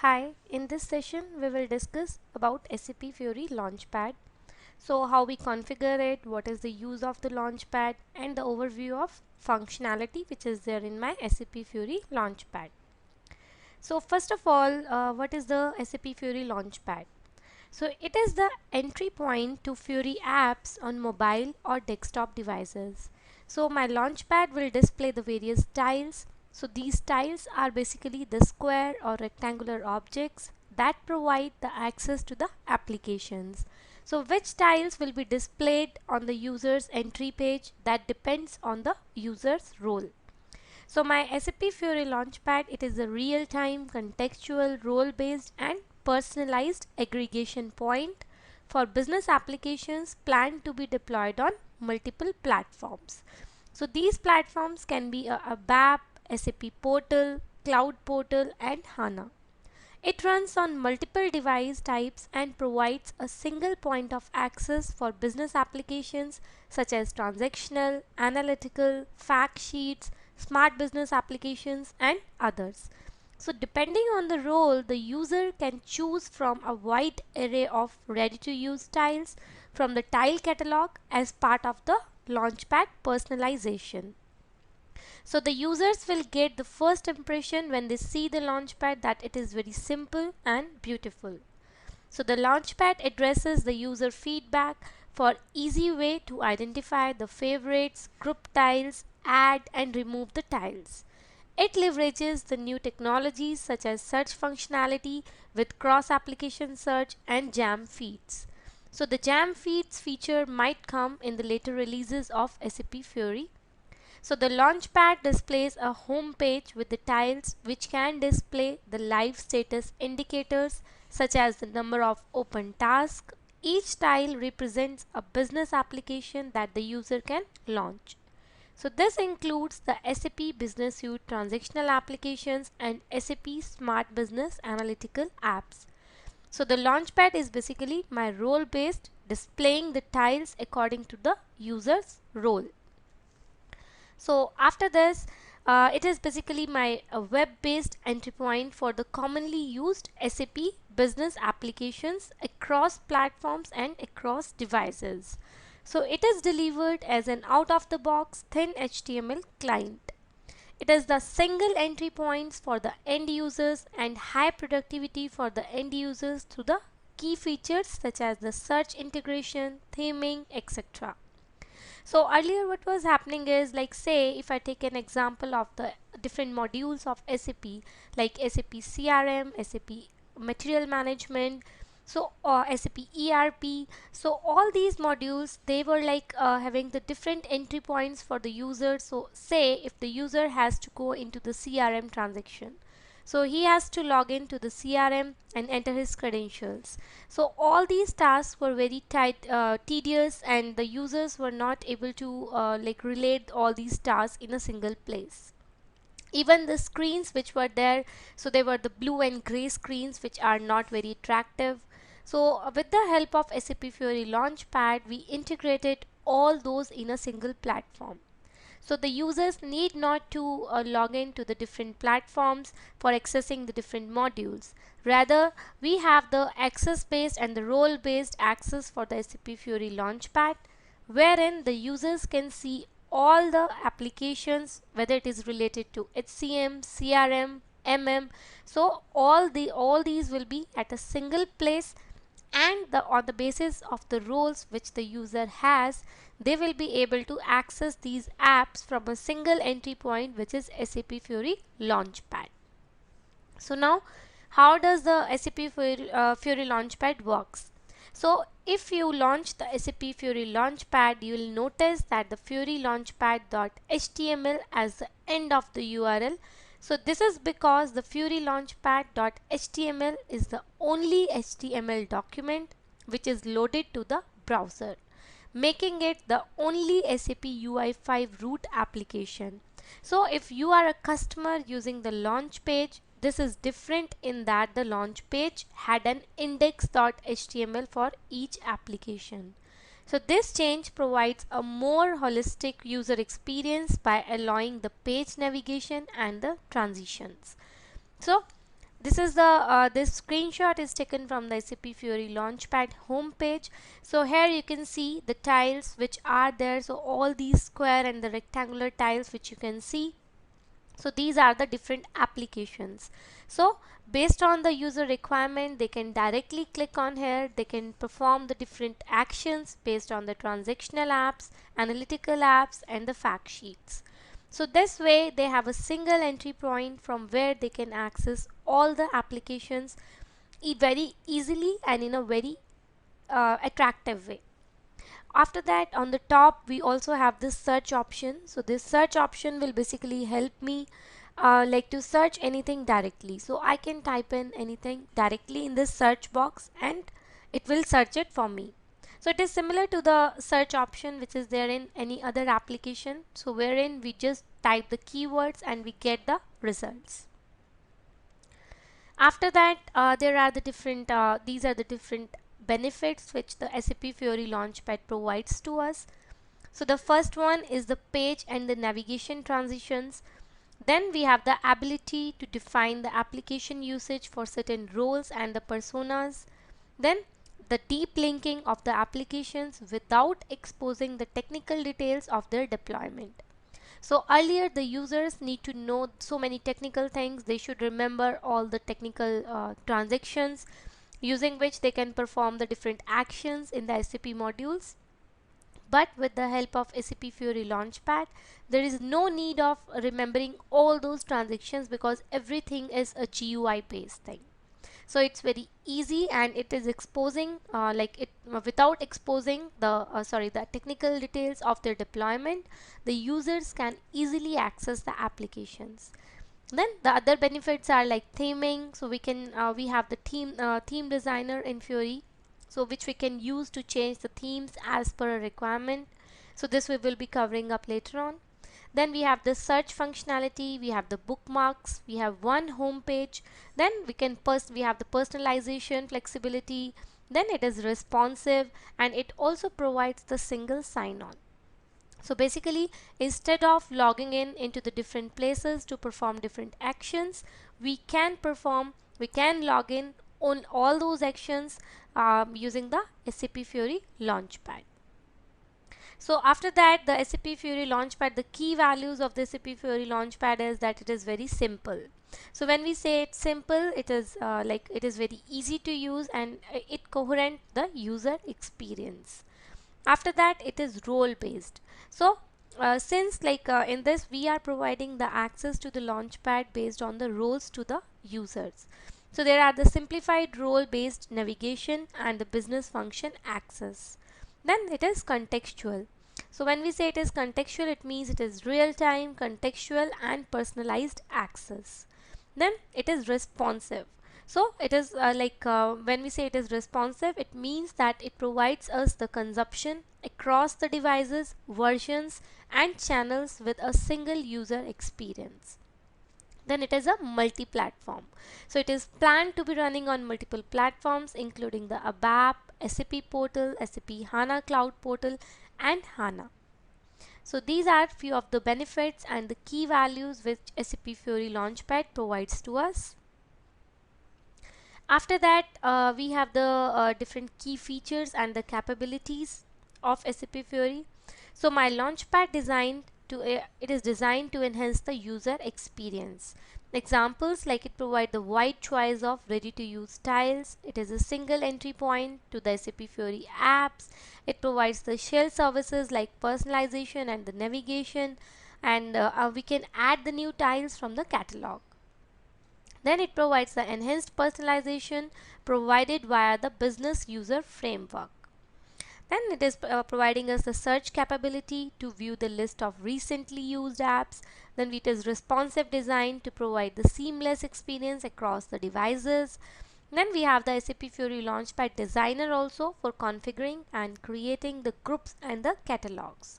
Hi, in this session we will discuss about SAP Fiori Launchpad. So how we configure it, what is the use of the Launchpad and the overview of functionality which is there in my SAP Fiori Launchpad. So first of all, what is the SAP Fiori Launchpad? So it is the entry point to Fiori apps on mobile or desktop devices. So my Launchpad will display the various tiles. So these tiles are basically the square or rectangular objects that provide the access to the applications. So which tiles will be displayed on the user's entry page, that depends on the user's role. So my SAP Fiori Launchpad, it is a real-time contextual role-based and personalized aggregation point for business applications planned to be deployed on multiple platforms. So these platforms can be a ABAP, SAP Portal, Cloud Portal and HANA. It runs on multiple device types and provides a single point of access for business applications such as transactional, analytical, fact sheets, smart business applications and others. So depending on the role, the user can choose from a wide array of ready-to-use tiles from the tile catalog as part of the Launchpad personalization. So the users will get the first impression when they see the Launchpad that it is very simple and beautiful. So the Launchpad addresses the user feedback for easy way to identify the favorites, group tiles, add and remove the tiles. It leverages the new technologies such as search functionality with cross-application search and jam feeds. So the jam feeds feature might come in the later releases of SAP Fiori. So the Launchpad displays a home page with the tiles which can display the live status indicators such as the number of open tasks. Each tile represents a business application that the user can launch. So this includes the SAP Business Suite transactional applications and SAP Smart Business Analytical apps. So the Launchpad is basically my role based, displaying the tiles according to the user's role. So after this, it is basically my web-based entry point for the commonly used SAP business applications across platforms and across devices. So it is delivered as an out-of-the-box thin HTML client. It is the single entry points for the end users and high productivity for the end users through the key features such as the search integration, theming, etc. So earlier what was happening is, like, say if I take an example of the different modules of SAP like SAP CRM, SAP Material Management, so SAP ERP. So all these modules, they were like having the different entry points for the user. So say if the user has to go into the CRM transaction, so he has to log in to the CRM and enter his credentials. So all these tasks were very tedious, and the users were not able to like relate all these tasks in a single place. Even the screens which were there, so they were the blue and gray screens which are not very attractive. So with the help of SAP Fiori Launchpad, we integrated all those in a single platform. So the users need not to log in to the different platforms for accessing the different modules. Rather, we have the access based and the role based access for the SAP Fiori Launchpad, wherein the users can see all the applications, whether it is related to HCM, CRM, MM. So all these will be at a single place, and on the basis of the roles which the user has, they will be able to access these apps from a single entry point, which is SAP Fiori Launchpad. So now, how does the SAP Fiori Launchpad works? So if you launch the SAP Fiori Launchpad, you will notice that the Fiori Launchpad.html as the end of the URL. So this is because the Fiori Launchpad.html is the only HTML document which is loaded to the browser, making it the only SAP UI5 root application. So if you are a customer using the launch page, this is different in that the launch page had an index.html for each application. So this change provides a more holistic user experience by allowing the page navigation and the transitions. So This is the this screenshot is taken from the SAP Fiori Launchpad homepage. So here you can see the tiles which are there. So all these square and the rectangular tiles which you can see. So these are the different applications. So based on the user requirement, they can directly click on here. They can perform the different actions based on the transactional apps, analytical apps, and the fact sheets. So this way they have a single entry point from where they can access all the applications very easily and in a very attractive way. After that, on the top we also have this search option. So this search option will basically help me like to search anything directly. So I can type in anything directly in this search box and it will search it for me. So it is similar to the search option which is there in any other application. So wherein we just type the keywords and we get the results. After that, there are the different these are the different benefits which the SAP Fiori Launchpad provides to us. So the first one is the page and the navigation transitions. Then we have the ability to define the application usage for certain roles and the personas. Then the deep linking of the applications without exposing the technical details of their deployment. So earlier the users need to know so many technical things. They should remember all the technical transactions using which they can perform the different actions in the SAP modules. But with the help of SAP Fiori Launchpad, there is no need of remembering all those transactions because everything is a GUI based thing. So it's very easy and it is exposing without exposing the technical details of their deployment, the users can easily access the applications. Then the other benefits are like theming. So we have the theme designer in Fiori, so which we can use to change the themes as per a requirement. So this we will be covering up later on. Then we have the search functionality, we have the bookmarks, we have one home page. Then we have the personalization flexibility. Then it is responsive and it also provides the single sign-on. So basically, instead of logging in into the different places to perform different actions, we can log in on all those actions using the SAP Fiori Launchpad. So after that, the SAP Fiori Launchpad, the key values of the SAP Fiori Launchpad is that it is very simple. So when we say it's simple, it is it is very easy to use and it coherent the user experience. After that, it is role based. So since in this we are providing the access to the Launchpad based on the roles to the users. So there are the simplified role based navigation and the business function access. Then it is contextual. So when we say it is contextual, it means it is real time, contextual and personalized access. Then it is responsive. So it is when we say it is responsive, it means that it provides us the consumption across the devices, versions and channels with a single user experience. Then it is a multi-platform. So it is planned to be running on multiple platforms including the ABAP, SAP Portal, SAP HANA Cloud Portal and HANA. So these are few of the benefits and the key values which SAP Fiori Launchpad provides to us. After that, we have the different key features and the capabilities of SAP Fiori. So my Launchpad it is designed to enhance the user experience. Examples like it provides the wide choice of ready to use styles. It is a single entry point to the SAP Fiori apps. It provides the shell services like personalization and the navigation, and we can add the new tiles from the catalog. Then it provides the enhanced personalization provided via the business user framework. Then it is providing us the search capability to view the list of recently used apps. Then it is responsive design to provide the seamless experience across the devices. Then we have the SAP Fiori Launchpad Designer also for configuring and creating the groups and the catalogs.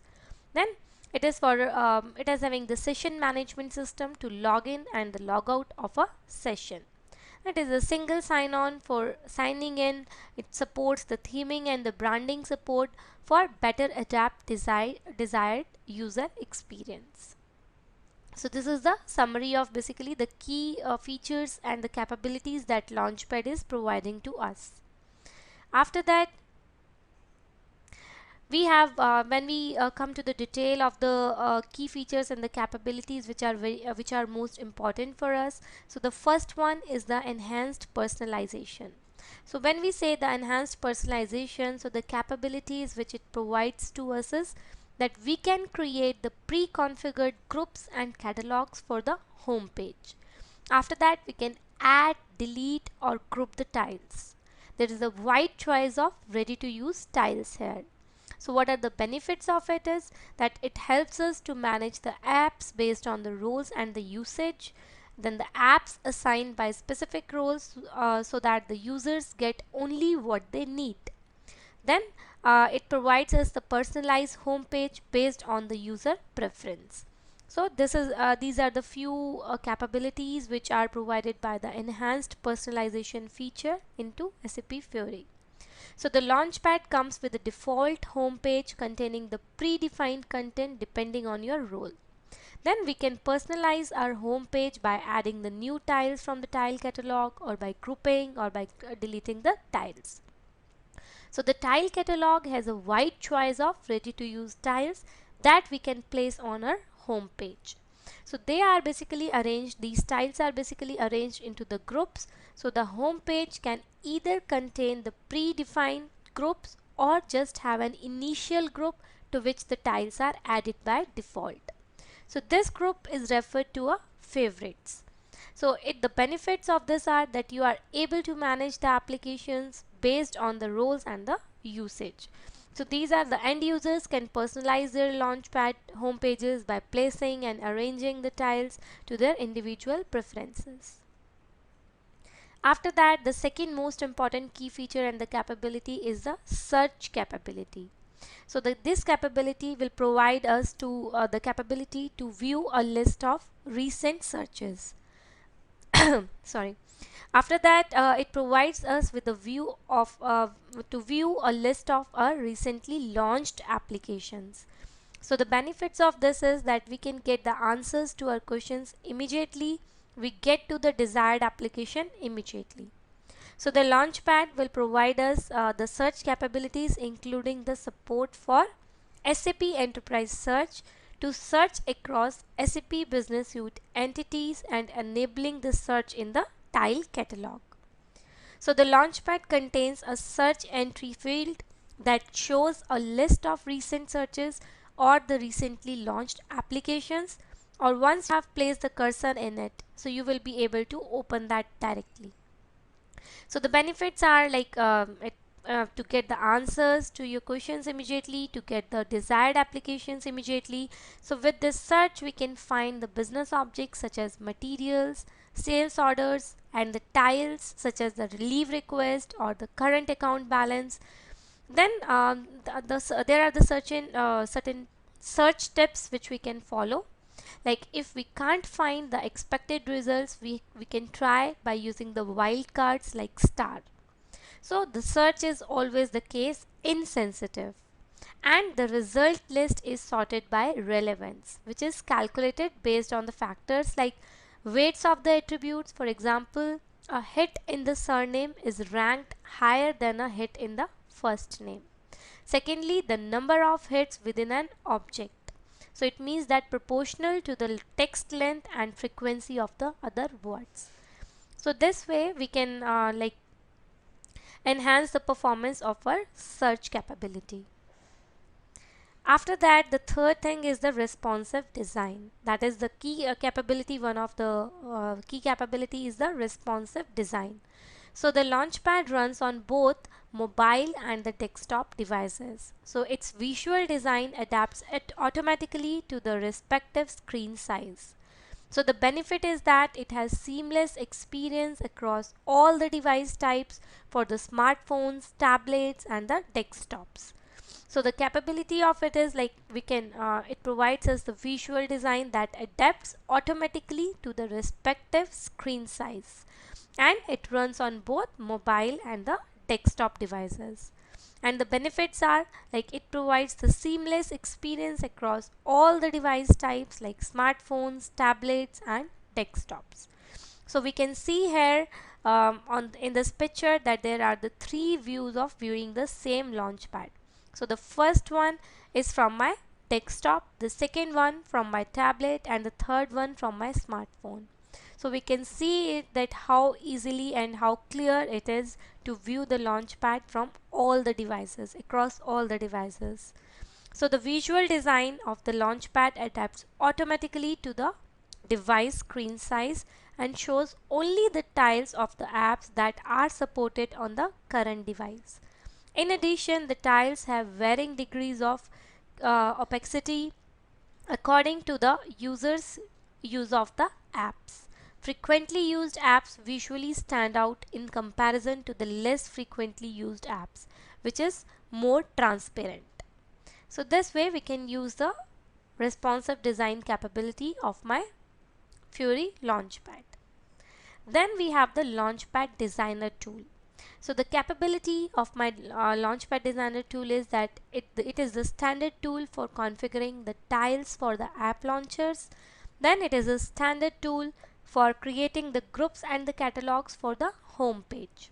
Then it is having the session management system to log in and the log out of a session. It is a single sign-on for signing in. It supports the theming and the branding support for better adapt desired user experience. So this is the summary of basically the key features and the capabilities that Launchpad is providing to us. After that, we have when we come to the detail of the key features and the capabilities which are most important for us. So the first one is the enhanced personalization. So when we say the enhanced personalization, so the capabilities which it provides to us is that we can create the pre-configured groups and catalogs for the home page. After that, we can add, delete or group the tiles. There is a wide choice of ready to use tiles here. So what are the benefits of it is that it helps us to manage the apps based on the roles and the usage. Then the apps assigned by specific roles so that the users get only what they need. Then it provides us the personalized homepage based on the user preference. So these are the few capabilities which are provided by the enhanced personalization feature into SAP Fiori. So the Launchpad comes with a default home page containing the predefined content depending on your role. Then we can personalize our home page by adding the new tiles from the tile catalog or by grouping or by deleting the tiles. So the tile catalog has a wide choice of ready to use tiles that we can place on our home page. So they are basically arranged, these tiles are basically arranged into the groups. So the home page can either contain the predefined groups or just have an initial group to which the tiles are added by default. So this group is referred to a favorites. So the benefits of this are that you are able to manage the applications based on the roles and the usage. So these are the end users can personalize their Launchpad home pages by placing and arranging the tiles to their individual preferences. After that, the second most important key feature and the capability is the search capability. So this capability will provide us to the capability to view a list of recent searches. Sorry. After that, it provides us with a view of to view a list of our recently launched applications. So the benefits of this is that we can get the answers to our questions immediately. We get to the desired application immediately. So the Launchpad will provide us the search capabilities including the support for SAP Enterprise Search to search across SAP Business Suite entities and enabling the search in the tile catalog. So the Launchpad contains a search entry field that shows a list of recent searches or the recently launched applications, or once you have placed the cursor in it, so you will be able to open that directly. So the benefits are like to get the answers to your questions immediately, to get the desired applications immediately. So with this search we can find the business objects such as materials, sales orders and the tiles such as the leave request or the current account balance. Then there are the certain search tips which we can follow. Like if we can't find the expected results, we can try by using the wildcards like star. So the search is always the case insensitive, and the result list is sorted by relevance, which is calculated based on the factors like weights of the attributes. For example, a hit in the surname is ranked higher than a hit in the first name. Secondly, the number of hits within an object. So it means that proportional to the text length and frequency of the other words. So this way we can enhance the performance of our search capability. After that, the third thing is the responsive design. That is the key capability. One of the key capability is the responsive design. So the Launchpad runs on both mobile and the desktop devices. So its visual design adapts it automatically to the respective screen size. So the benefit is that it has seamless experience across all the device types for the smartphones, tablets and the desktops. So the capability of it is like we can it provides us the visual design that adapts automatically to the respective screen size, and it runs on both mobile and the desktop devices. And the benefits are like it provides the seamless experience across all the device types like smartphones, tablets and desktops. So we can see here in this picture that there are the three views of viewing the same launchpad. So the first one is from my desktop, the second one from my tablet and the third one from my smartphone. So we can see it that how easily and how clear it is to view the launchpad from all the devices, across all the devices. So the visual design of the launchpad adapts automatically to the device screen size and shows only the tiles of the apps that are supported on the current device. In addition, the tiles have varying degrees of opacity according to the user's use of the apps. Frequently used apps visually stand out in comparison to the less frequently used apps, which is more transparent. So this way we can use the responsive design capability of my Fury Launchpad. Then we have the Launchpad Designer tool. So the capability of my Launchpad Designer tool is that it is the standard tool for configuring the tiles for the app launchers. Then it is a standard tool for creating the groups and the catalogs for the home page.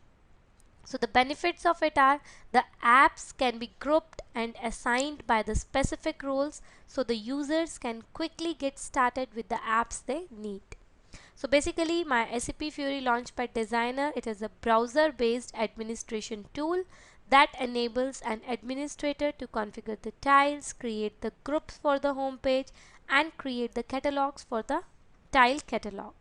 So the benefits of it are the apps can be grouped and assigned by the specific roles so the users can quickly get started with the apps they need. So basically my SAP Fury Launchpad Designer, it is a browser based administration tool that enables an administrator to configure the tiles, create the groups for the home page and create the catalogs for the tile catalog.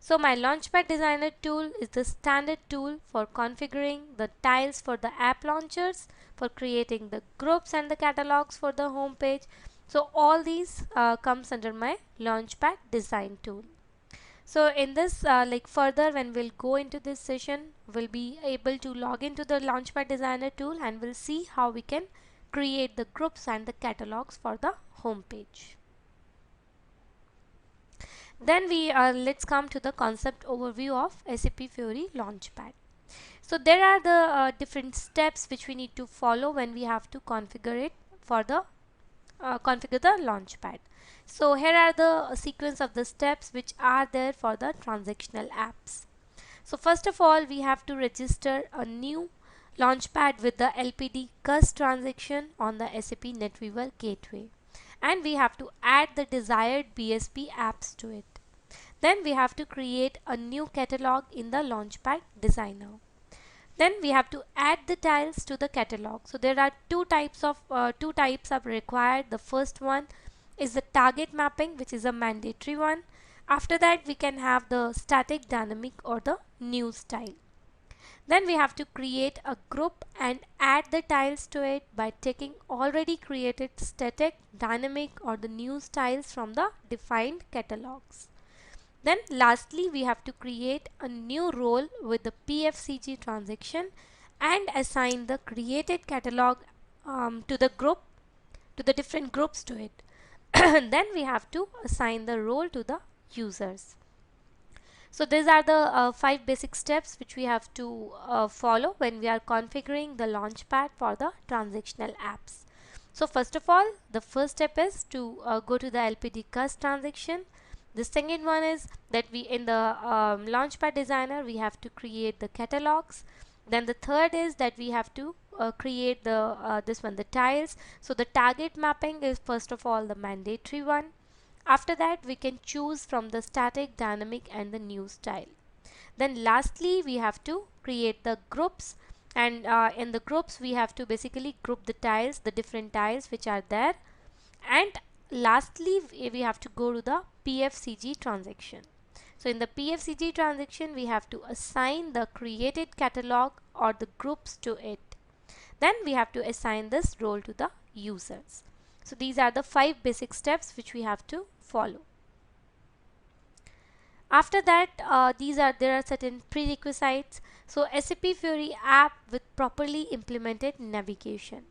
So my Launchpad Designer tool is the standard tool for configuring the tiles for the app launchers, for creating the groups and the catalogs for the home page. So all these comes under my Launchpad Design tool. So in this like further when we'll go into this session, we'll be able to log into the Launchpad Designer tool and we'll see how we can create the groups and the catalogs for the home page. Then let's come to the concept overview of SAP Fury Launchpad. So there are the different steps which we need to follow when we have to configure it for the configure the Launchpad. So here are the sequence of the steps which are there for the transactional apps. So first of all, we have to register a new Launchpad with the LPD CUS transaction on the SAP NetWeaver gateway. And we have to add the desired BSP apps to it. Then we have to create a new catalog in the Launchpad Designer. Then we have to add the tiles to the catalog. So there are two types are required. The first one is the target mapping, which is a mandatory one. After that we can have the static, dynamic or the new style. Then we have to create a group and add the tiles to it by taking already created static, dynamic or the new styles from the defined catalogs. Then lastly we have to create a new role with the PFCG transaction and assign the created catalog to the different groups to it. Then we have to assign the role to the users. So these are the 5 basic steps which we have to follow when we are configuring the Launchpad for the transactional apps. So first of all, the first step is to go to the LPD CUS transaction. The second one is that we in the Launchpad Designer we have to create the catalogs. Then the third is that we have to create the the tiles. So the target mapping is first of all the mandatory one. After that we can choose from the static, dynamic and the new style. Then lastly we have to create the groups, and in the groups we have to basically group the tiles, the different tiles which are there, and lastly we have to go to the PFCG transaction. So in the PFCG transaction we have to assign the created catalog or the groups to it. Then we have to assign this role to the users. So these are the 5 basic steps which we have to follow. After that there are certain prerequisites. So SAP Fury app with properly implemented navigation.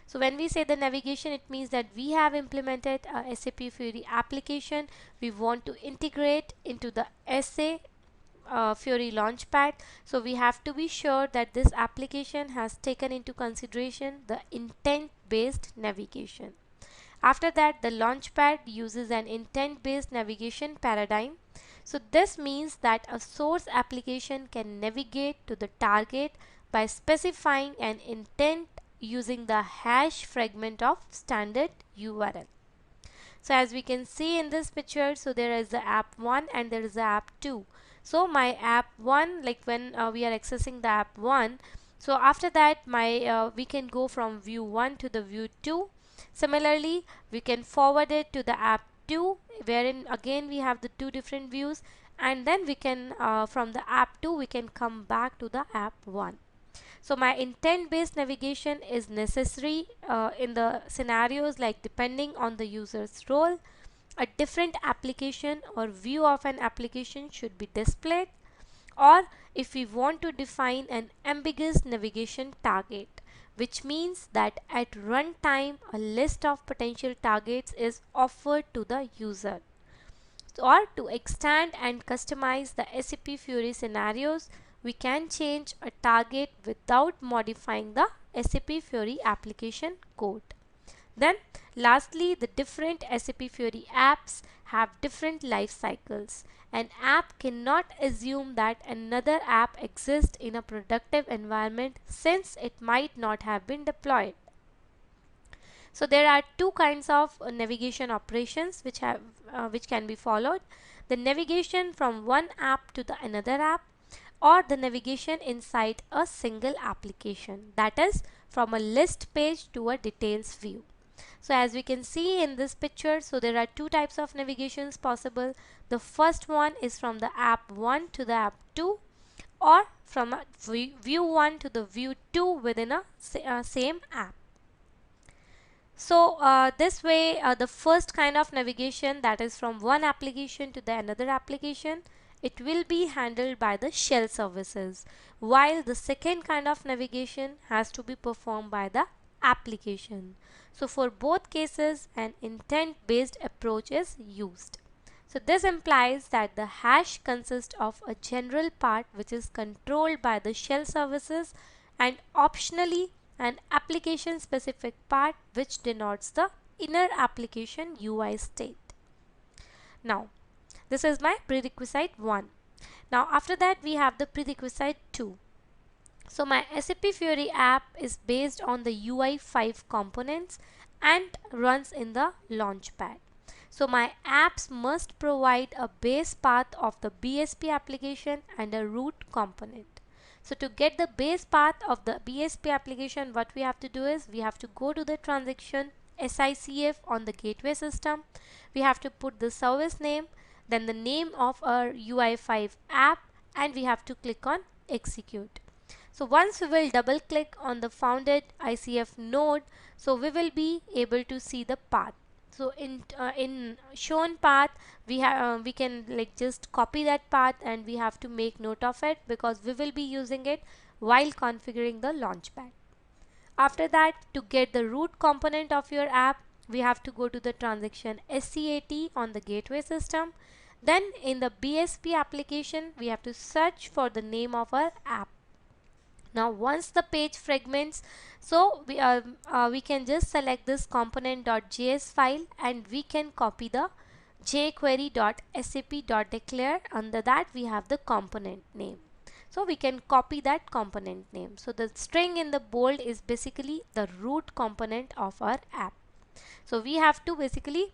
So when we say the navigation, it means that we have implemented a SAP Fury application. We want to integrate into the SA Fiori Launchpad. So we have to be sure that this application has taken into consideration the intent-based navigation. After that, the Launchpad uses an intent-based navigation paradigm. So this means that a source application can navigate to the target by specifying an intent using the hash fragment of standard URL. So as we can see in this picture, so there is the app 1 and there is the app 2. So my app 1, like when we are accessing the app 1, so after that we can go from view 1 to the view 2. Similarly, we can forward it to the app 2, wherein again we have the two different views, and then we can from the app 2 we can come back to the app 1. So my intent-based navigation is necessary in the scenarios like depending on the user's role, a different application or view of an application should be displayed, or if we want to define an ambiguous navigation target, which means that at runtime a list of potential targets is offered to the user. Or to extend and customize the SAP Fiori scenarios, we can change a target without modifying the SAP Fiori application code. Then lastly, the different SAP Fiori apps have different life cycles. An app cannot assume that another app exists in a productive environment since it might not have been deployed. So there are two kinds of navigation operations which can be followed: the navigation from one app to the another app, or the navigation inside a single application, that is from a list page to a details view. So as we can see in this picture, so there are two types of navigations possible. The first one is from the app 1 to the app 2, or from a view 1 to the view 2 within a same app. So this way the first kind of navigation, that is from one application to the another application, it will be handled by the shell services, while the second kind of navigation has to be performed by the application. So for both cases an intent based approach is used. So this implies that the hash consists of a general part which is controlled by the shell services, and optionally an application specific part which denotes the inner application UI state. Now this is my prerequisite 1. Now after that we have the prerequisite 2. So my SAP Fiori app is based on the UI5 components and runs in the Launchpad. So my apps must provide a base path of the BSP application and a root component. So to get the base path of the BSP application, what we have to do is we have to go to the transaction SICF on the gateway system. We have to put the service name, then the name of our UI5 app, and we have to click on execute. So once we will double click on the founded ICF node, so we will be able to see the path. So in shown path we can like just copy that path, and we have to make note of it because we will be using it while configuring the Launchpad. After that, to get the root component of your app, we have to go to the transaction SCAT on the gateway system. Then in the BSP application we have to search for the name of our app. Now once the page fragments, so we can just select this component.js file and we can copy the jquery.sap.declare. Under that we have the component name. So we can copy that component name. So the string in the bold is basically the root component of our app. So we have to basically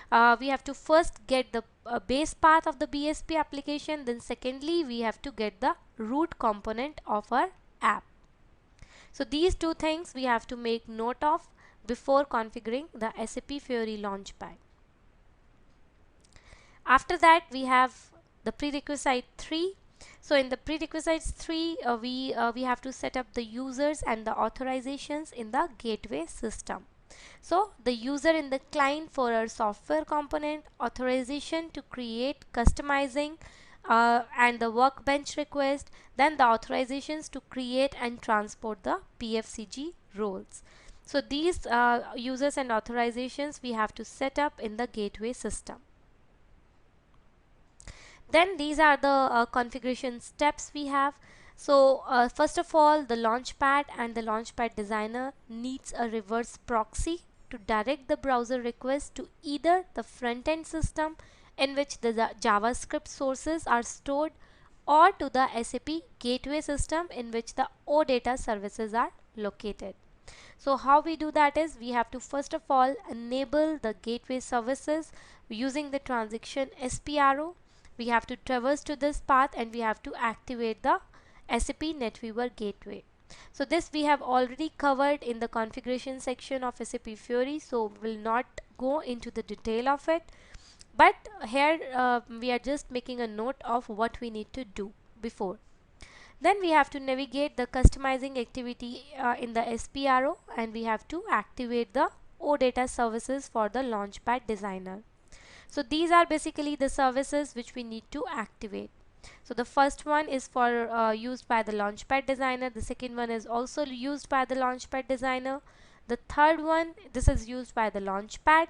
first get the base path of the BSP application, then secondly we have to get the root component of our app. So these two things we have to make note of before configuring the SAP Fiori Launchpad. After that we have the prerequisite 3. So in the prerequisites 3 we have to set up the users and the authorizations in the gateway system. So the user in the client for our software component, authorization to create, customizing, and the workbench request, then the authorizations to create and transport the PFCG roles. So these users and authorizations we have to set up in the gateway system. Then these are the configuration steps we have. So first of all, the Launchpad and the Launchpad Designer needs a reverse proxy to direct the browser request to either the front-end system in which the JavaScript sources are stored, or to the SAP gateway system in which the OData services are located. So how we do that is, we have to first of all enable the gateway services using the transaction SPRO. We have to traverse to this path and we have to activate the SAP NetWeaver gateway. So this we have already covered in the configuration section of SAP Fiori, so will not go into the detail of it. But here we are just making a note of what we need to do before. Then we have to navigate the customizing activity in the SPRO, and we have to activate the OData services for the Launchpad Designer. So these are basically the services which we need to activate. So the first one is for used by the Launchpad Designer. The second one is also used by the Launchpad Designer. The third one, this is used by the Launchpad.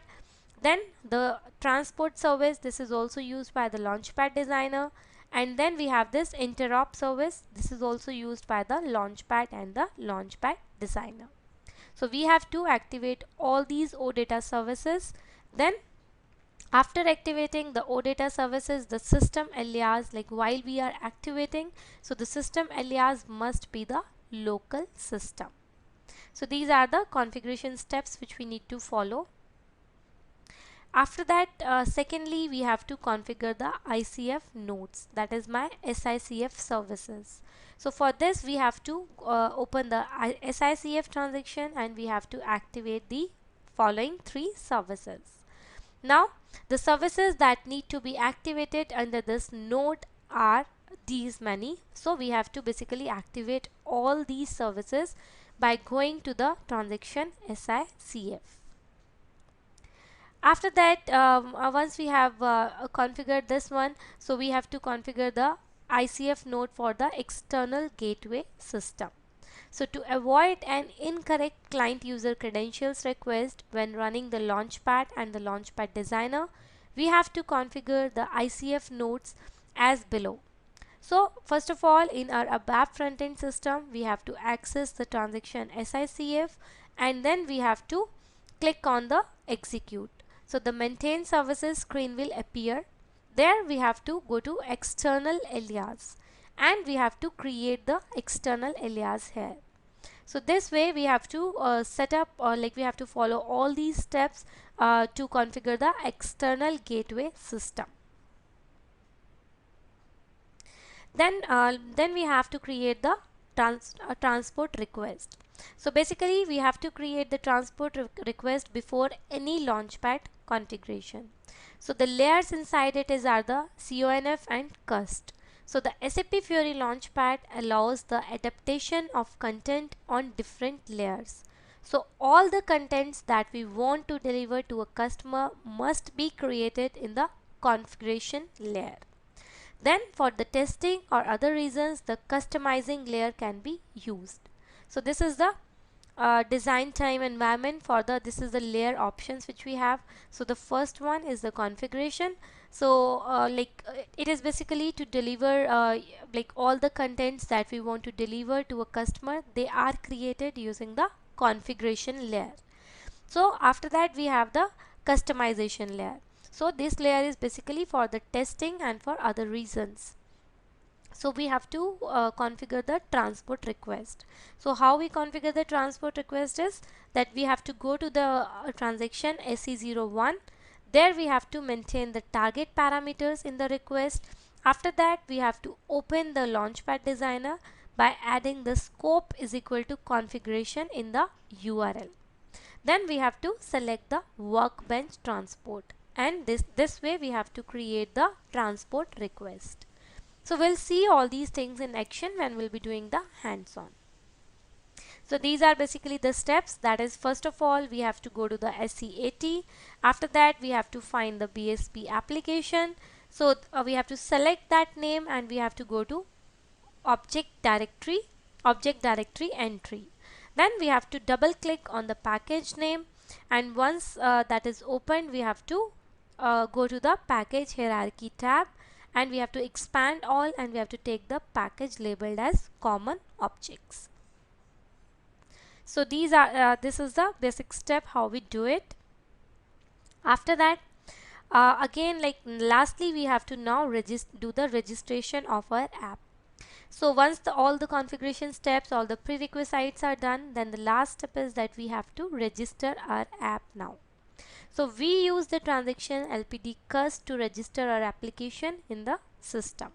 Then the transport service, this is also used by the Launchpad Designer. And then we have this interop service, this is also used by the Launchpad and the Launchpad Designer. So we have to activate all these OData services. Then after activating the OData services, the system alias, like while we are activating, so the system alias must be the local system. So these are the configuration steps which we need to follow. After that, secondly, we have to configure the ICF nodes, that is my SICF services. So for this we have to open the SICF transaction and we have to activate the following three services. Now the services that need to be activated under this node are these many. So we have to basically activate all these services by going to the transaction SICF. After that, once we have configured this one, so we have to configure the ICF node for the external gateway system. So to avoid an incorrect client user credentials request when running the Launchpad and the Launchpad Designer, we have to configure the ICF nodes as below. So first of all, in our ABAP front-end system, we have to access the transaction SICF and then we have to click on the execute. So the maintain services screen will appear. There we have to go to external alias and we have to create the external alias here. So this way we have to set up, or like we have to follow all these steps to configure the external gateway system. Then we have to create the transport request. So basically we have to create the transport request before any Launchpad configuration. So the layers inside it are the CONF and CUST. So the SAP Fiori Launchpad allows the adaptation of content on different layers. So all the contents that we want to deliver to a customer must be created in the configuration layer. Then for the testing or other reasons, the customizing layer can be used. So this is the design time environment for the, this is the layer options which we have. So the first one is the configuration. So it is basically to deliver like all the contents that we want to deliver to a customer, they are created using the configuration layer. So after that we have the customization layer. So this layer is basically for the testing and for other reasons. So we have to configure the transport request. So how we configure the transport request is that we have to go to the transaction SE01. There we have to maintain the target parameters in the request. After that we have to open the Launchpad Designer by adding the scope is equal to configuration in the URL. Then we have to select the workbench transport, and this way we have to create the transport request. So we'll see all these things in action when we'll be doing the hands-on. So these are basically the steps. That is, first of all we have to go to the SCAT. After that we have to find the BSP application. So we have to select that name and we have to go to object directory entry. Then we have to double click on the package name, and once that is opened we have to go to the package hierarchy tab, and we have to expand all, and we have to take the package labeled as common objects. So these are this is the basic step how we do it. After that, again, like lastly, we have to now do the registration of our app. So once all the configuration steps, all the prerequisites are done, then the last step is that we have to register our app now. So we use the transaction LPD cust to register our application in the system.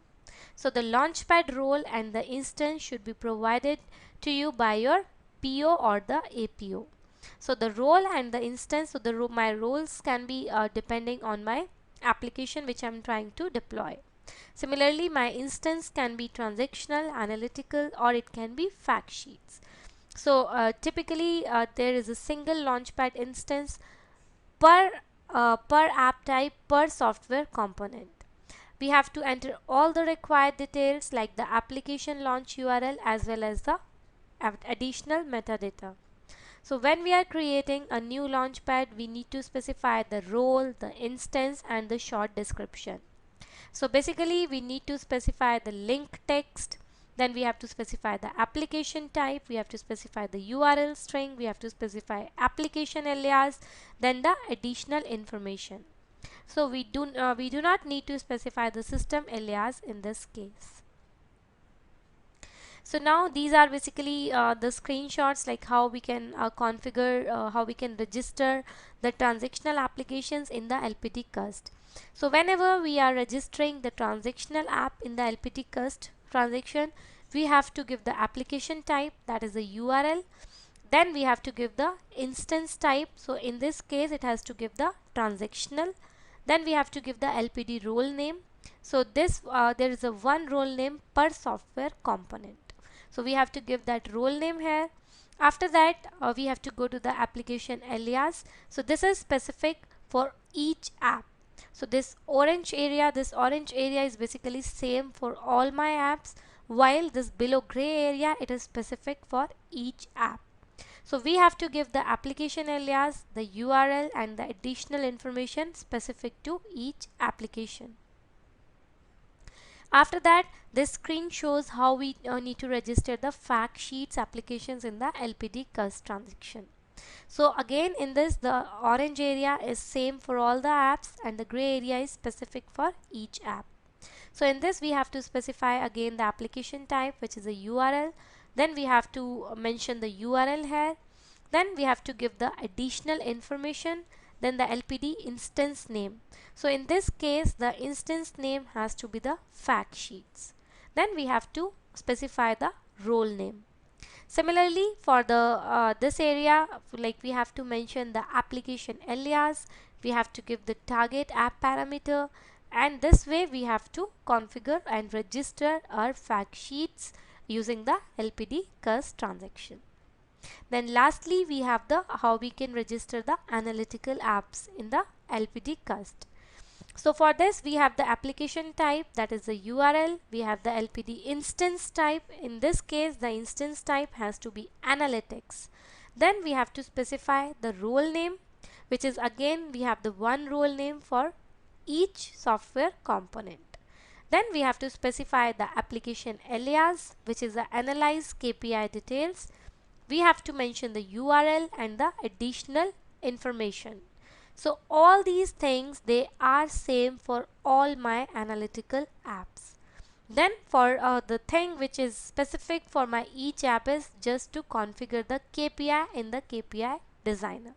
So the Launchpad role and the instance should be provided to you by your PO or the APO. So the role and the instance, so my roles can be depending on my application which I'm trying to deploy. Similarly, my instance can be transactional, analytical, or it can be fact sheets. So typically there is a single Launchpad instance per app type, per software component. We have to enter all the required details like the application launch URL as well as the additional metadata. So when we are creating a new Launchpad, we need to specify the role, the instance, and the short description. So basically we need to specify the link text, then we have to specify the application type, we have to specify the URL string, we have to specify application alias, then the additional information. So we do not need to specify the system alias in this case. So now these are basically the screenshots, like how we can configure, how we can register the transactional applications in the LPD cust. So whenever we are registering the transactional app in the LPD cust transaction, we have to give the application type, that is the URL. Then we have to give the instance type. So in this case it has to give the transactional. Then we have to give the LPD role name. So this there is a one role name per software component. So we have to give that role name here. After that we have to go to the application alias. So this is specific for each app. So this orange area is basically same for all my apps, while this below gray area, it is specific for each app. So we have to give the application alias, the URL, and the additional information specific to each application. After that, this screen shows how we need to register the fact sheets applications in the LPD cust transaction. So again, in this, the orange area is same for all the apps and the gray area is specific for each app. So in this we have to specify again the application type, which is a URL. Then we have to mention the URL here. Then we have to give the additional information, then the LPD instance name. So in this case the instance name has to be the fact sheets. Then we have to specify the role name. Similarly for the this area, like we have to mention the application alias, we have to give the target app parameter, and this way we have to configure and register our fact sheets using the LPD cust transaction. Then lastly we have the how we can register the analytical apps in the LPD cust. So for this we have the application type, that is the URL. We have the LPD instance type. In this case the instance type has to be analytics. Then we have to specify the role name, which is again we have the one role name for each software component. Then we have to specify the application alias, which is the analyze KPI details. We have to mention the URL and the additional information. So all these things, they are same for all my analytical apps. Then for the thing which is specific for my each app is just to configure the KPI in the KPI designer.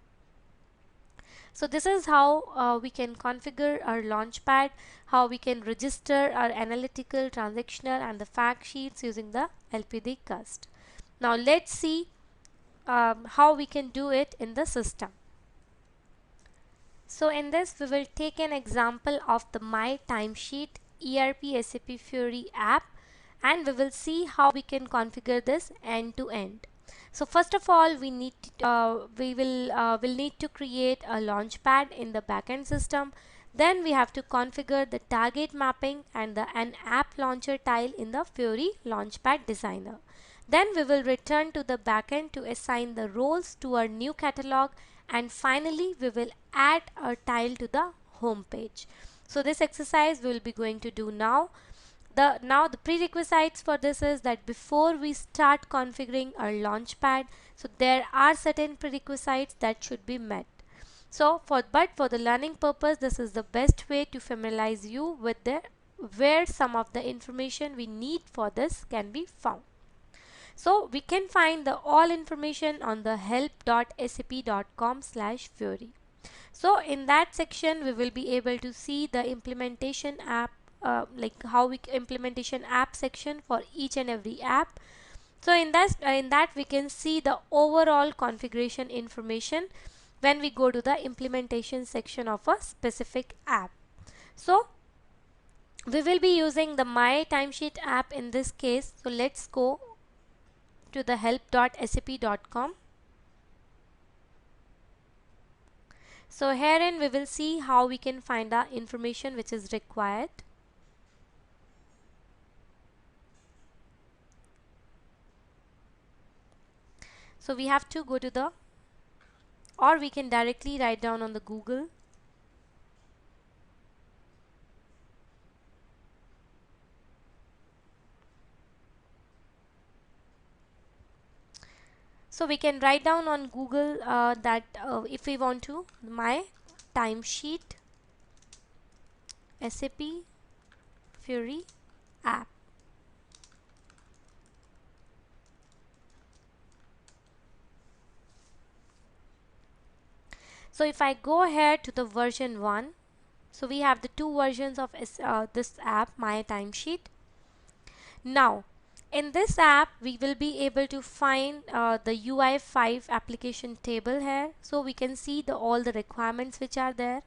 So this is how we can configure our Launchpad, how we can register our analytical, transactional, and the fact sheets using the LPD cust. Now let's see how we can do it in the system. So in this we will take an example of the My Timesheet ERP SAP Fiori app, and we will see how we can configure this end to end. So first of all we need will need to create a Launchpad in the backend system. Then we have to configure the target mapping and an app launcher tile in the Fiori Launchpad designer. Then we will return to the backend to assign the roles to our new catalog, and finally we will add a tile to the home page. So this exercise we will be going to do now. The prerequisites for this is that before we start configuring our launchpad, so there are certain prerequisites that should be met. So for the learning purpose, this is the best way to familiarize you with the where some of the information we need for this can be found. So we can find the all information on the help.sap.com/Fiori. So in that section we will be able to see the implementation app, like how we implementation app section for each and every app. So in that we can see the overall configuration information when we go to the implementation section of a specific app. So we will be using the My Timesheet app in this case. So let's go to the help.sap.com. So herein we will see how we can find the information which is required. So we have to go to the, or we can directly write down on the Google. So we can write down on Google that if we want to, My Timesheet SAP Fiori app. So if I go ahead to the version 1, so we have the two versions of this app, My Timesheet. Now in this app we will be able to find the UI5 application table here. So we can see all the requirements which are there,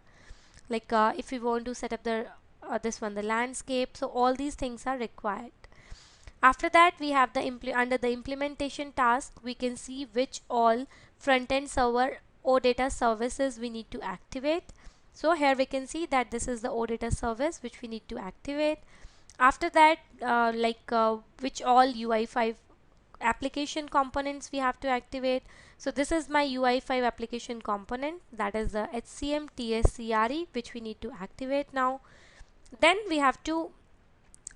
like if we want to set up the this one, the landscape. So all these things are required. After that we have the under the implementation task, we can see which all front-end server OData services we need to activate. So here we can see that this is the OData service which we need to activate. After that which all UI5 application components we have to activate. So this is my UI5 application component, that is the HCM TSCRE, which we need to activate now. Then we have to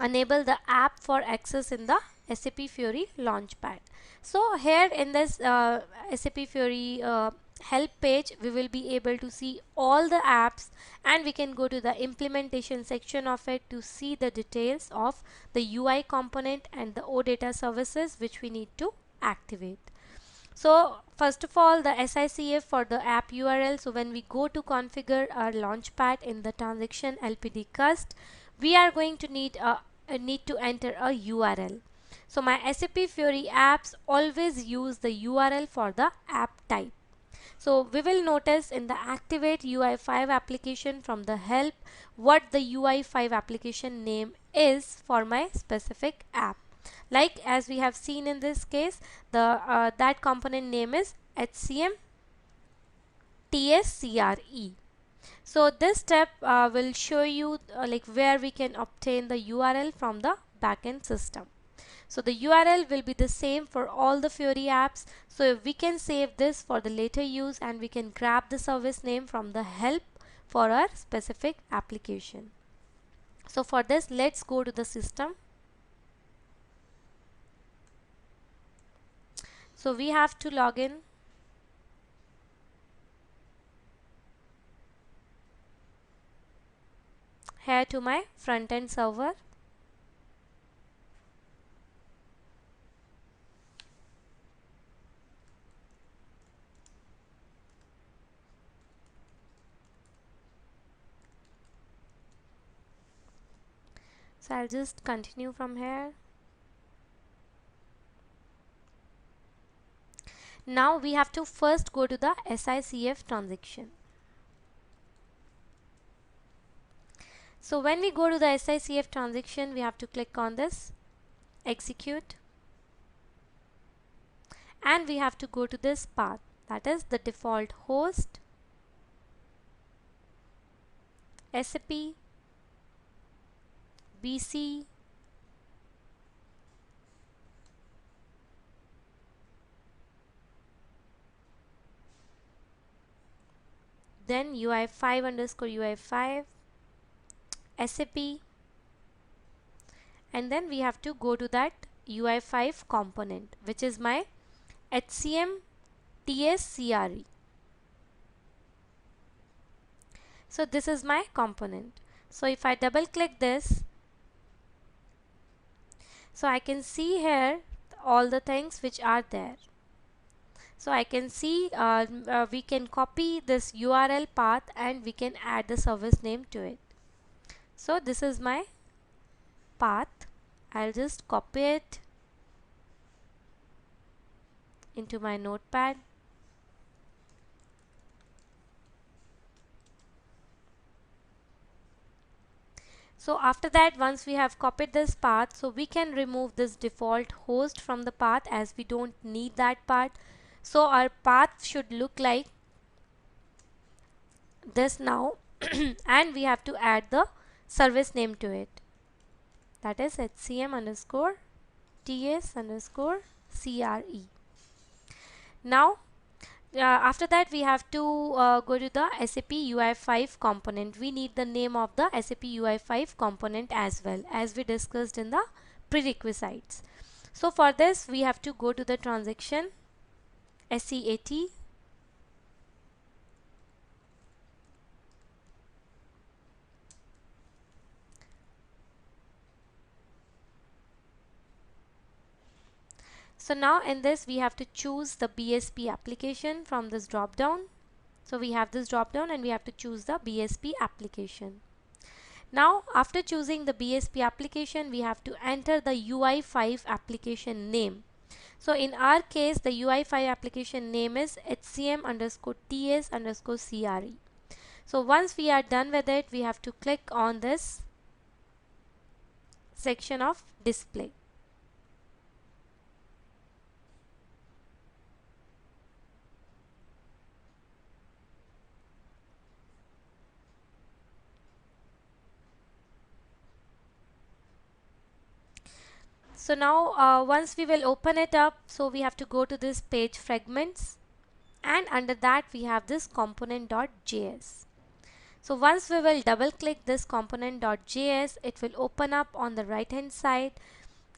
enable the app for access in the SAP Fiori Launchpad. So here in this SAP Fiori help page, we will be able to see all the apps, and we can go to the implementation section of it to see the details of the UI component and the OData services which we need to activate. So first of all, the SICF for the app URL. So when we go to configure our launchpad in the transaction LPD cust, we are going to need to enter a URL. So my SAP Fiori apps always use the URL for the app type. So we will notice in the activate UI5 application from the help what the UI5 application name is for my specific app. Like as we have seen in this case, the that component name is HCM TSCRE. So this step will show you like where we can obtain the URL from the backend system. So the URL will be the same for all the Fiori apps. So we can save this for the later use, and we can grab the service name from the help for our specific application. So for this, let's go to the system. So we have to log in. Here to my front-end server. So I'll just continue from here. Now we have to first go to the SICF transaction. So when we go to the SICF transaction, we have to click on this execute, and we have to go to this path, that is the default host, SAP BC then UI5 underscore UI5 SAP, and then we have to go to that UI5 component, which is my HCM TS CRE. So this is my component. So if I double click this, so I can see here all the things which are there. So I can see we can copy this URL path and we can add the service name to it. So this is my path. I'll just copy it into my notepad. So after that, once we have copied this path, so we can remove this default host from the path as we don't need that part. So our path should look like this now and we have to add the service name to it. That is HCM underscore TS underscore CRE. Now after that we have to go to the SAP UI5 component. We need the name of the SAP UI5 component as well, as we discussed in the prerequisites. So for this we have to go to the transaction SEAT, so now in this we have to choose the BSP application from this drop down. So we have this drop down and we have to choose the BSP application. Now after choosing the BSP application, we have to enter the UI5 application name. So in our case the UI5 application name is HCM underscore TS underscore CRE. So once we are done with it, we have to click on this section of display. So now once we will open it up, so we have to go to this page fragments, and under that we have this component.js. So once we will double click this component.js, it will open up on the right hand side.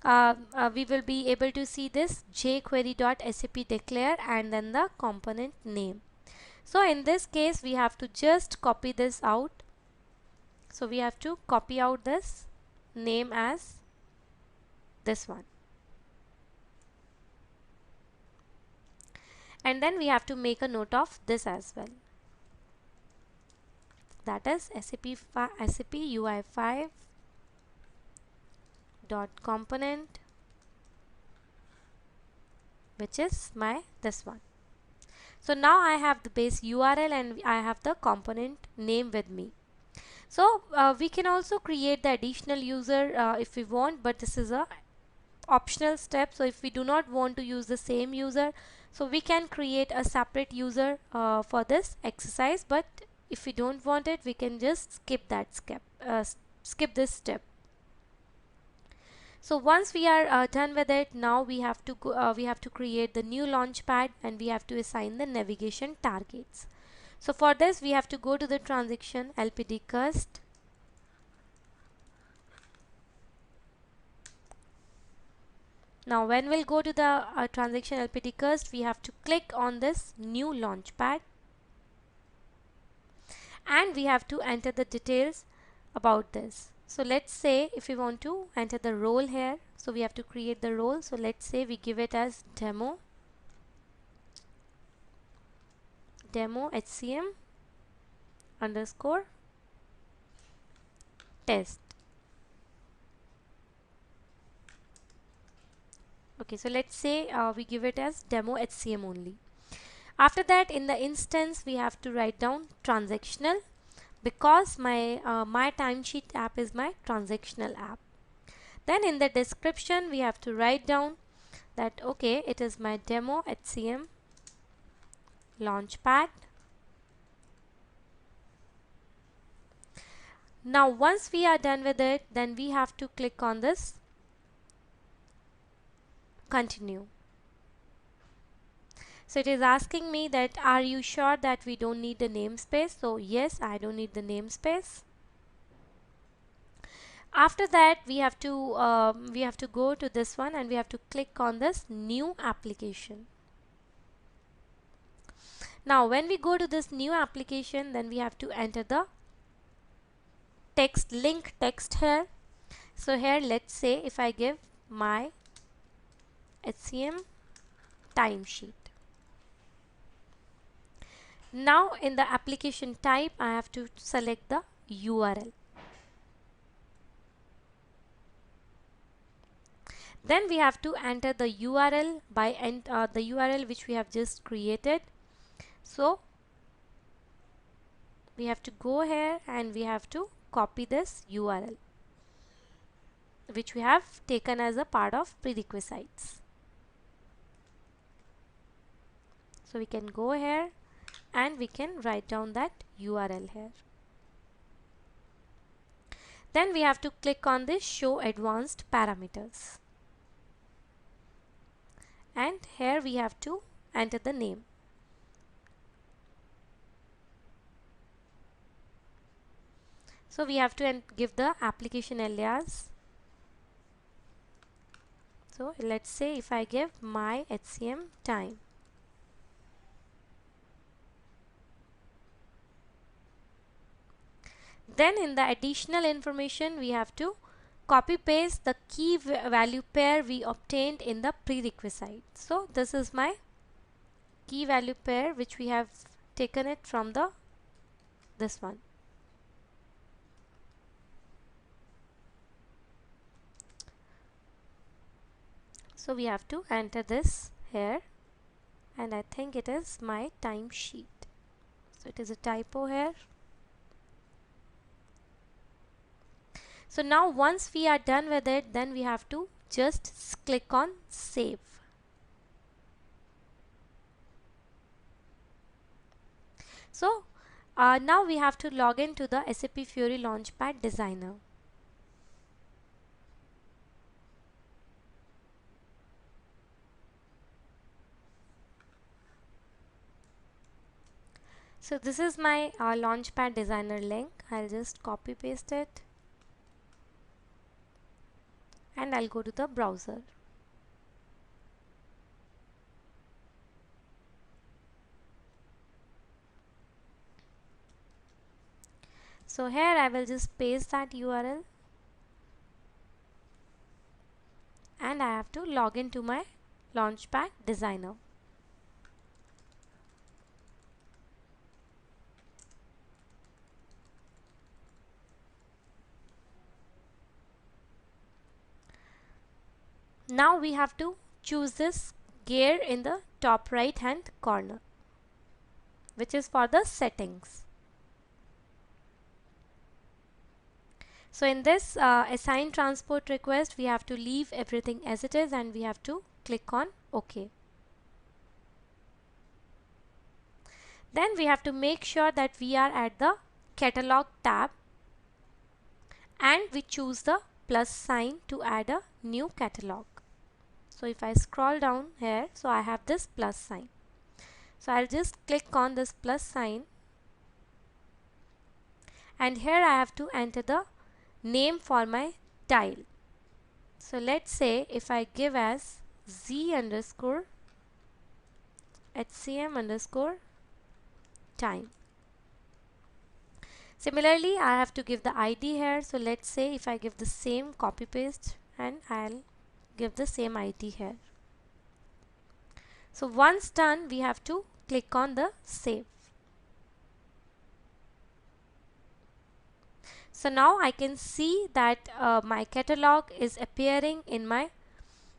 We will be able to see this jQuery.sap declare and then the component name. So in this case we have to just copy this out. So we have to copy out this name as this one, and then we have to make a note of this as well. That is SAP UI5 dot component, which is my this one. So now I have the base URL and I have the component name with me. So we can also create the additional user if we want, but this is a optional step. So if we do not want to use the same user, so we can create a separate user for this exercise, but if we don't want it, we can just skip this step. So once we are done with it, now we have to create the new launchpad and we have to assign the navigation targets. So for this we have to go to the transaction LPD cust. Now when we'll go to the transaction LPD cust, we have to click on this new launchpad and we have to enter the details about this. So let's say if we want to enter the role here, so we have to create the role. So let's say we give it as demo HCM underscore test. Okay, so let's say we give it as demo HCM only. After that, in the instance we have to write down transactional, because my timesheet app is my transactional app. Then in the description we have to write down that okay, it is my demo HCM launchpad. Now once we are done with it, then we have to click on this continue. So it is asking me that are you sure that we don't need the namespace? So yes, I don't need the namespace. After that, we have to go to this one and we have to click on this new application. Now when we go to this new application, then we have to enter the link text here. So here, let's say if I give my HCM timesheet. Now in the application type, I have to select the URL. Then we have to enter the URL by the URL which we have just created. So we have to go here and we have to copy this URL which we have taken as a part of prerequisites. So we can go here and we can write down that URL here. Then we have to click on this show advanced parameters. And here we have to enter the name. So we have to give the application alias. So let's say if I give my HCM time. Then in the additional information, we have to copy paste the key value pair we obtained in the prerequisite. So this is my key value pair which we have taken it from this one. So we have to enter this here, and I think it is my timesheet. So it is a typo here. So now once we are done with it, then we have to just click on save. So now we have to log into the SAP Fiori Launchpad Designer. So this is my Launchpad Designer link. I'll just copy paste it and I'll go to the browser. So here I will just paste that URL and I have to log into my Launchpad Designer. Now we have to choose this gear in the top right hand corner, which is for the settings. So in this assign transport request, we have to leave everything as it is and we have to click on OK. Then we have to make sure that we are at the catalog tab and we choose the plus sign to add a new catalog. So if I scroll down here, so I have this plus sign. So I'll just click on this plus sign and here I have to enter the name for my tile. So let's say if I give as Z underscore HCM underscore time. Similarly, I have to give the ID here. So let's say if I give the same copy paste and I'll give the same ID here. So once done, we have to click on the save. So now I can see that my catalog is appearing in my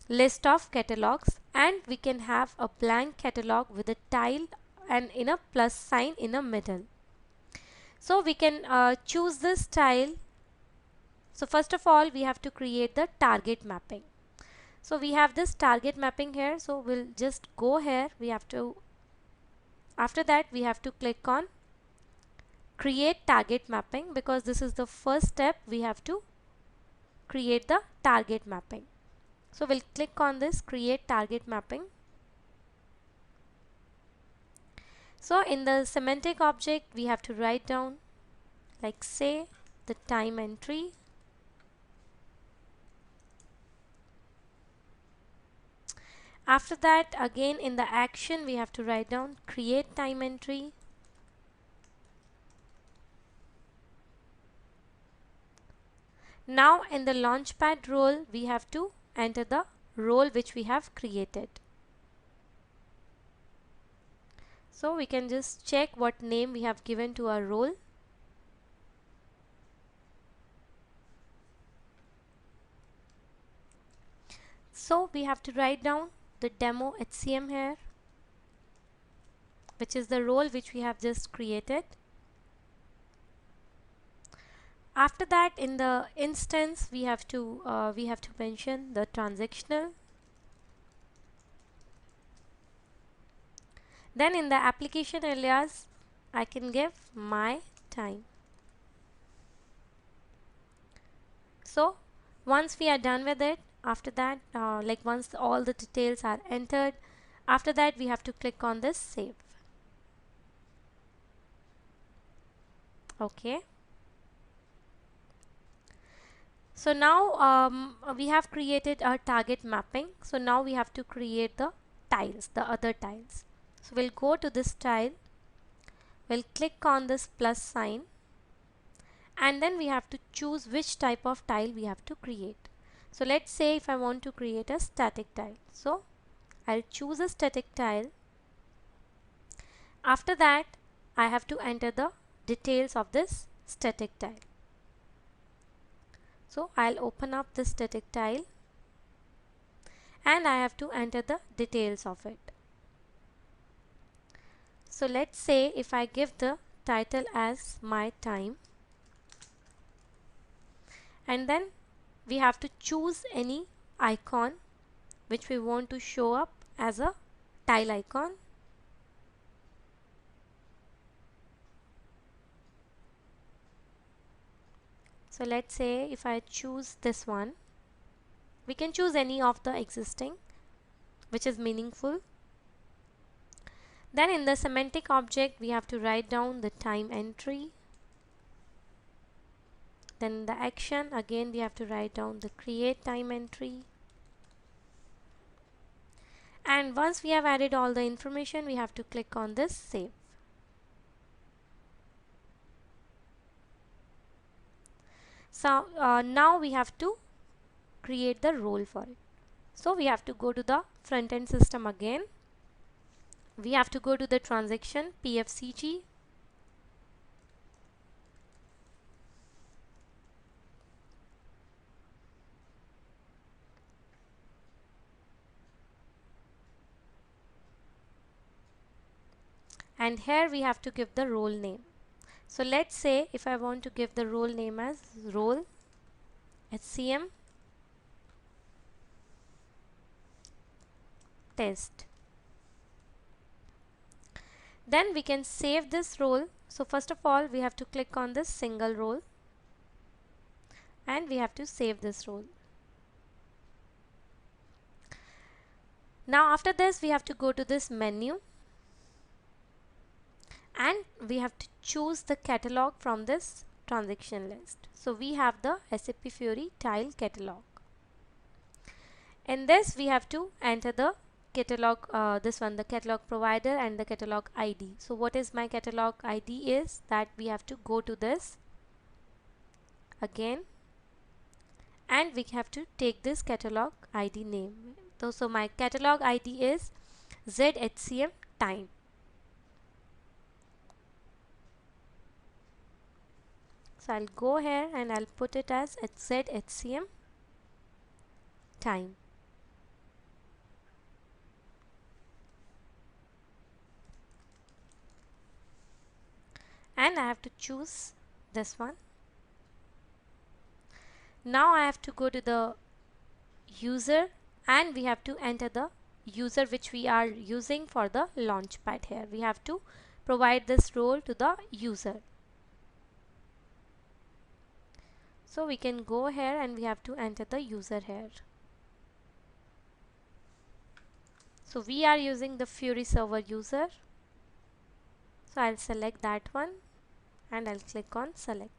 list of catalogs, and we can have a blank catalog with a tile and in a plus sign in the middle. So we can choose this tile. So first of all, we have to create the target mapping. So we have this target mapping here. So we'll just go here. We have to, after that, we have to click on create target mapping, because this is the first step. We have to create the target mapping. So we'll click on this create target mapping. So in the semantic object, we have to write down like say the time entry After that, again in the action we have to write down create time entry. Now in the Launchpad role we have to enter the role which we have created. So we can just check what name we have given to our role. So we have to write down the demo HCM here, which is the role which we have just created. After that, in the instance we have to mention the transactional. Then in the application alias I can give my time. So once we are done with it, after that like once all the details are entered, after that we have to click on this save. Okay. So now we have created our target mapping. So now we have to create the tiles, the other tiles. So we'll go to this tile, we'll click on this plus sign, and then we have to choose which type of tile we have to create. So let's say if I want to create a static tile. So I'll choose a static tile. After that I have to enter the details of this static tile. So I'll open up the static tile and I have to enter the details of it. So let's say if I give the title as my time, and then we have to choose any icon which we want to show up as a tile icon. So let's say if I choose this one, we can choose any of the existing which is meaningful. Then in the semantic object we have to write down the time entry. Then the action, again we have to write down the create time entry. And once we have added all the information, we have to click on this save. So now we have to create the role for it. So we have to go to the front end system again. We have to go to the transaction PFCG. And here we have to give the role name. So let's say if I want to give the role name as role HCM test. Then we can save this role. So first of all we have to click on this single role and we have to save this role. Now after this we have to go to this menu and we have to choose the catalog from this transaction list. So we have the SAP Fiori tile catalog. In this we have to enter the catalog, the catalog provider and the catalog ID. So what is my catalog ID is that we have to go to this again and we have to take this catalog ID name. So my catalog ID is ZHCM time. So I'll go here and I'll put it as ZHCM time. And I have to choose this one. Now I have to go to the user and we have to enter the user which we are using for the Launchpad here. We have to provide this role to the user. So we can go here and we have to enter the user here. So we are using the Fiori server user. So I'll select that one and I'll click on select.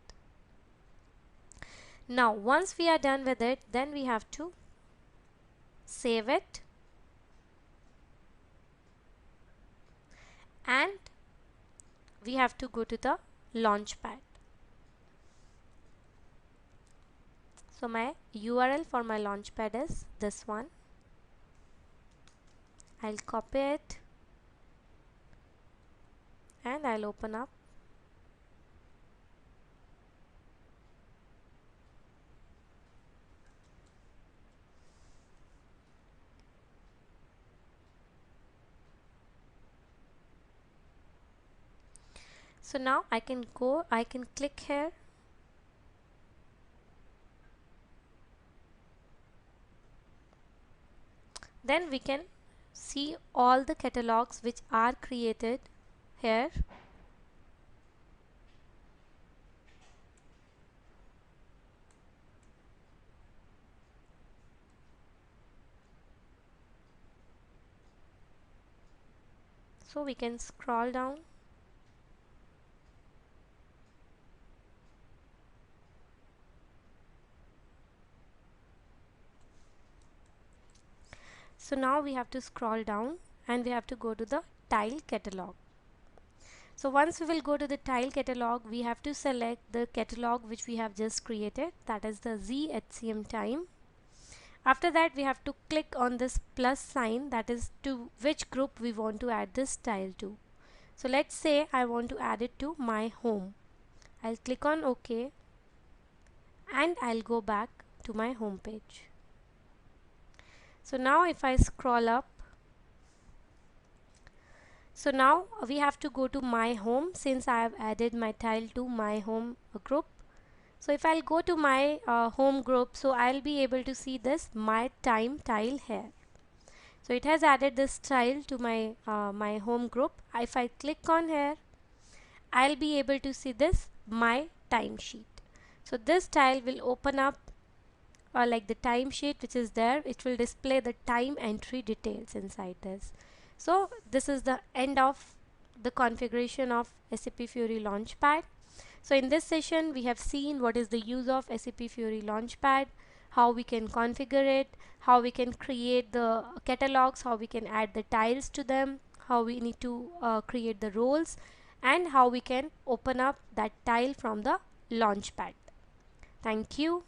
Now once we are done with it, then we have to save it and we have to go to the Launchpad. So my URL for my Launchpad is this one. I'll copy it and I'll open up. So now I can click here. Then we can see all the catalogs which are created here. So we can scroll down. So now we have to scroll down and we have to go to the tile catalog. So once we will go to the tile catalog, we have to select the catalog which we have just created, that is the ZHCM time. After that we have to click on this plus sign, that is to which group we want to add this tile to. So let's say I want to add it to my home. I'll click on OK and I'll go back to my home page. So now if I scroll up, so now we have to go to my home since I have added my tile to my home group. So if I'll go to my home group, so I'll be able to see this my time tile here. So it has added this tile to my my home group. If I click on here, I'll be able to see this my timesheet. So this tile will open up like the timesheet which is there. It will display the time entry details inside this. So this is the end of the configuration of SAP Fiori Launchpad. So in this session we have seen what is the use of SAP Fiori Launchpad, how we can configure it, how we can create the catalogs, how we can add the tiles to them, how we need to create the roles, and how we can open up that tile from the Launchpad. Thank you.